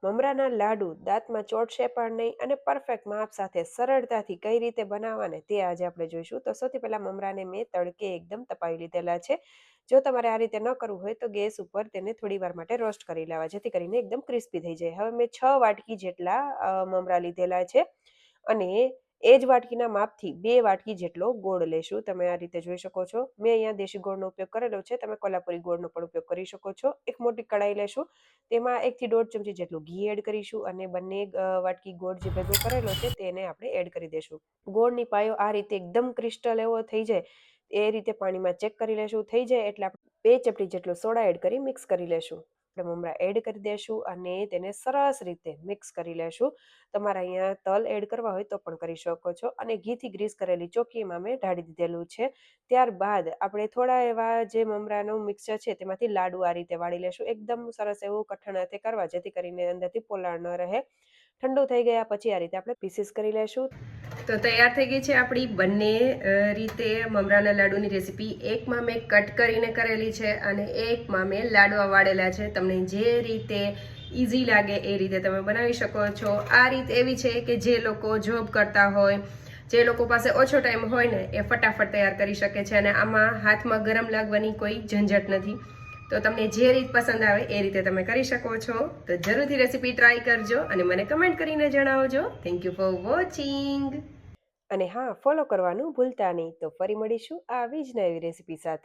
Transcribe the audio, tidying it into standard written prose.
મમરાના લાડુ દાંતમાં ચોટશે પણ નહીં અને પરફેક્ટ માપ સાથે સરળતાથી કઈ રીતે બનાવવાને તે આજે આપણે જોઈશું. તો સૌથી પહેલાં મમરાને મેં તડકે એકદમ તપાવી લીધેલા છે. જો તમારે આ રીતે ન કરવું હોય તો ગેસ ઉપર તેને થોડી વાર માટે રોસ્ટ કરી લેવા, જેથી કરીને એકદમ ક્રિસ્પી થઈ જાય. હવે મેં 6 વાટકી જેટલા મમરા લીધેલા છે અને એ જ વાટકીના માપથી 2 વાટકી જેટલો ગોળ લેશું. તમે આ રીતે જોઈ શકો છો. મેં અહીંયા દેશી ગોળનો ઉપયોગ કરેલો છે. તમે કોલ્હાપુરી ગોળનો પણ ઉપયોગ કરી શકો છો. એક મોટી કઢાઈ લેશું. તેમાં 1 થી 1.5 ચમચી જેટલું ઘી એડ કરીશું અને બંને વાટકી ગોળ જે ભેગો કરેલો છે તેને આપણે એડ કરી દેશું. ગોળની પાયો આ રીતે એકદમ ક્રિસ્ટલ એવો થઈ જાય એ રીતે પાણીમાં ચેક કરી લેશું. થઈ જાય એટલે આપણે 2 ચપટી જેટલો સોડા એડ કરી મિક્સ કરી લેશું. આપણે મમરા એડ કરી દેશું અને તેને સરસ રીતે મિક્સ કરી લેશું. તમારે અહીંયા તલ એડ કરવા હોય તો પણ કરી શકો છો અને ઘીથી ગ્રીસ કરેલી ચોકીમાં મેં ઢાળી દીધેલું છે. ત્યારબાદ આપણે થોડા એવા જે મમરાનું મિક્સચર છે તેમાંથી લાડુ આ રીતે વાળી લેશું. એકદમ સરસ એવું કઠણ હાથે કરવા, જેથી કરીને અંદરથી પોલાળ ન રહે. ઠંડુ થઈ ગયા પછી આ રીતે આપણે પીસીસ કરી લેશું. તો તૈયાર થઈ ગઈ છે આપણી બંને રીતે મમરાના લાડુની રેસીપી. એકમાં મેં કટ કરીને કરેલી છે અને એકમાં મેં લાડવા વાળેલા છે. તમને જે રીતે ઇઝી લાગે એ રીતે તમે બનાવી શકો છો. આ રીત એવી છે કે જે લોકો જોબ કરતા હોય, જે લોકો પાસે ઓછો ટાઈમ હોય ને એ ફટાફટ તૈયાર કરી શકે છે અને આમાં હાથમાં ગરમ લાગવાની કોઈ ઝંઝટ નથી. તો તમને જે રીત પસંદ આવે એ રીતે તમે કરી શકો છો. તો જરૂરથી રેસીપી ટ્રાય કરજો અને મને કમેન્ટ કરીને જણાવજો. Thank you for watching. અને હા, ફોલો કરવાનું ભૂલતા નહીં. તો ફરી મળીશું આવી જ નવી રેસીપી સાથે.